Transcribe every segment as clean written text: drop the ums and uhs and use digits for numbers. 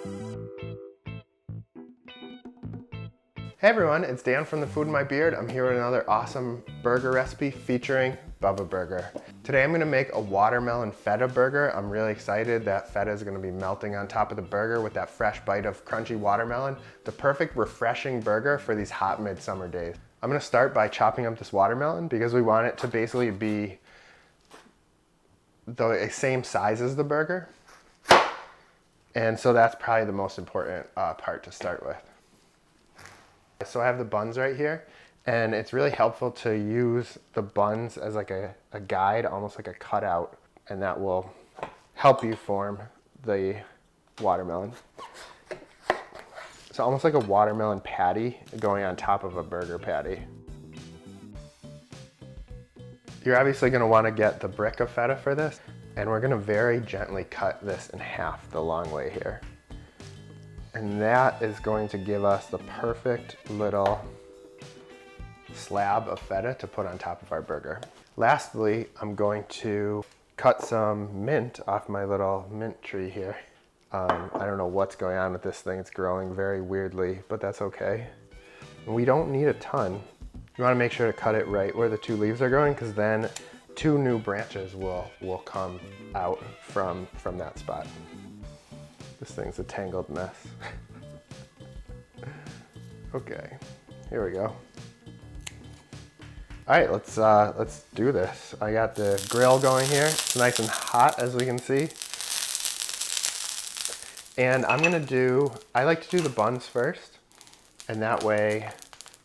Hey everyone, it's Dan from The Food in My Beard. I'm here with another awesome burger recipe featuring Bubba Burger. Today I'm gonna make a watermelon feta burger. I'm really excited that feta is gonna be melting on top of the burger with that fresh bite of crunchy watermelon. The perfect refreshing burger for these hot midsummer days. I'm gonna start by chopping up this watermelon because we want it to basically be the same size as the burger. And so that's probably the most important part to start with. So I have the buns right here, and it's really helpful to use the buns as like a guide, almost like a cutout, and that will help you form the watermelon. So almost like a watermelon patty going on top of a burger patty. You're obviously going to want to get the brick of feta for this, and we're going to very gently cut this in half the long way here. And that is going to give us the perfect little slab of feta to put on top of our burger. Lastly, I'm going to cut some mint off my little mint tree here. I don't know what's going on with this thing. It's growing very weirdly, but that's okay. And we don't need a ton. You want to make sure to cut it right where the two leaves are growing, because then two new branches will come out from that spot. This thing's a tangled mess. Okay, here we go. All right, let's do this. I got the grill going here. It's nice and hot, as we can see. And I like to do the buns first, and that way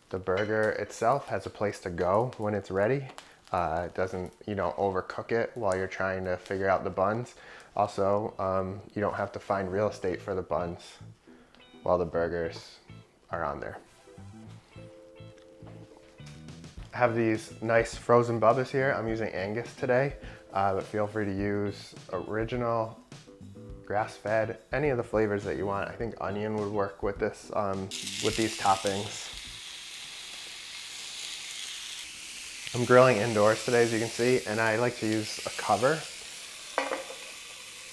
the burger itself has a place to go when it's ready. It doesn't, overcook it while you're trying to figure out the buns. Also, you don't have to find real estate for the buns while the burgers are on there. I have these nice frozen Bubbas here. I'm using Angus today, but feel free to use original, grass-fed, any of the flavors that you want. I think onion would work with this, with these toppings. I'm grilling indoors today, as you can see, and I like to use a cover.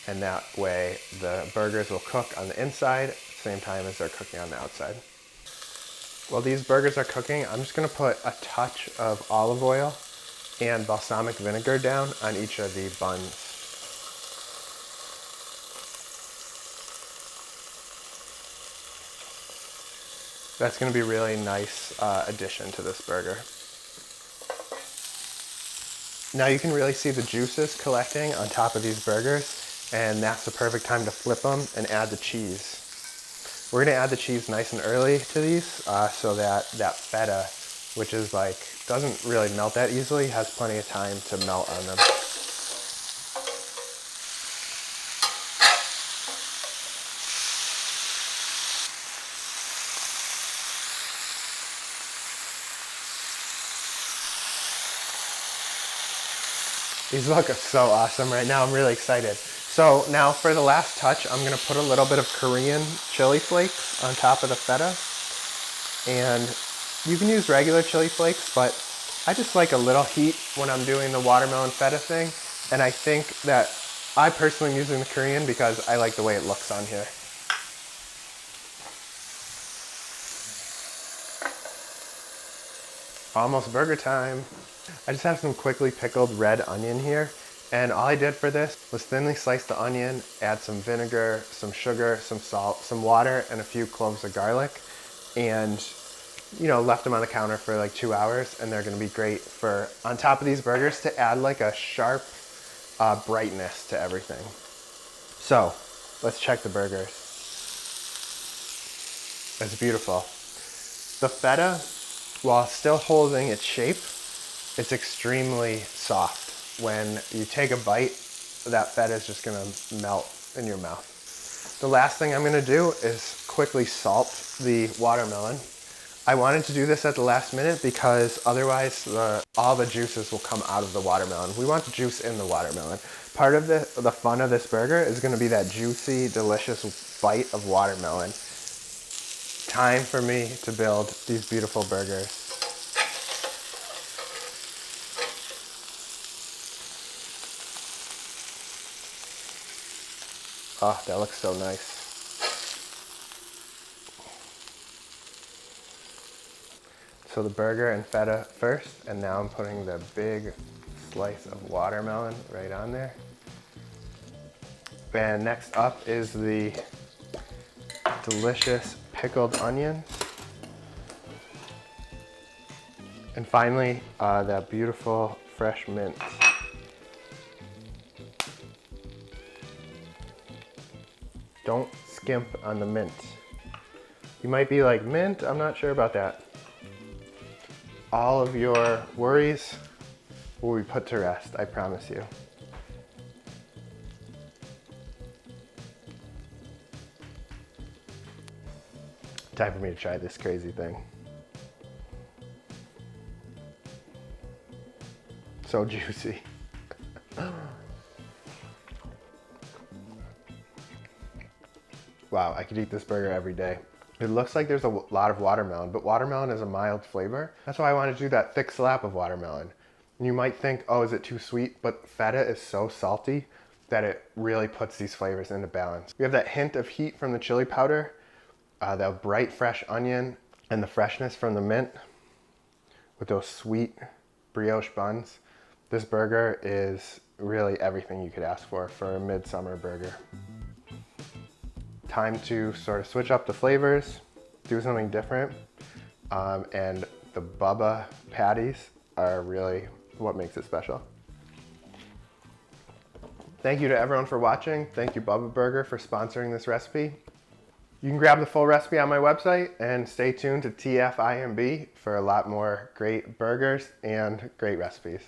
And that way the burgers will cook on the inside at the same time as they're cooking on the outside. While these burgers are cooking, I'm just gonna put a touch of olive oil and balsamic vinegar down on each of the buns. That's gonna be a really nice addition to this burger. Now you can really see the juices collecting on top of these burgers, and that's the perfect time to flip them and add the cheese. We're gonna add the cheese nice and early to these so that feta, which is doesn't really melt that easily, has plenty of time to melt on them. These look so awesome right now. I'm really excited. So now for the last touch, I'm gonna put a little bit of Korean chili flakes on top of the feta. And you can use regular chili flakes, but I just like a little heat when I'm doing the watermelon feta thing. And I think that I personally am using the Korean because I like the way it looks on here. Almost burger time. I just have some quickly pickled red onion here. And all I did for this was thinly slice the onion, add some vinegar, some sugar, some salt, some water, and a few cloves of garlic. And, left them on the counter for like 2 hours, and they're gonna be great for, on top of these burgers, to add like a sharp brightness to everything. So, let's check the burgers. It's beautiful. The feta, while still holding its shape, it's extremely soft. When you take a bite, that feta is just gonna melt in your mouth. The last thing I'm gonna do is quickly salt the watermelon. I wanted to do this at the last minute because otherwise all the juices will come out of the watermelon. We want the juice in the watermelon. Part of the fun of this burger is gonna be that juicy, delicious bite of watermelon. Time for me to build these beautiful burgers. Oh, that looks so nice. So the burger and feta first, and now I'm putting the big slice of watermelon right on there. And next up is the delicious pickled onions. And finally, that beautiful fresh mint. Don't skimp on the mint. You might be like, mint? I'm not sure about that. All of your worries will be put to rest, I promise you. Time for me to try this crazy thing. So juicy. Wow, I could eat this burger every day. It looks like there's a lot of watermelon, but watermelon is a mild flavor. That's why I wanted to do that thick slap of watermelon. And you might think, oh, is it too sweet? But feta is so salty that it really puts these flavors into balance. We have that hint of heat from the chili powder, the bright fresh onion, and the freshness from the mint with those sweet brioche buns. This burger is really everything you could ask for a midsummer burger. Time to sort of switch up the flavors, do something different, and the Bubba patties are really what makes it special. Thank you to everyone for watching. Thank you Bubba Burger for sponsoring this recipe. You can grab the full recipe on my website and stay tuned to TFIMB for a lot more great burgers and great recipes.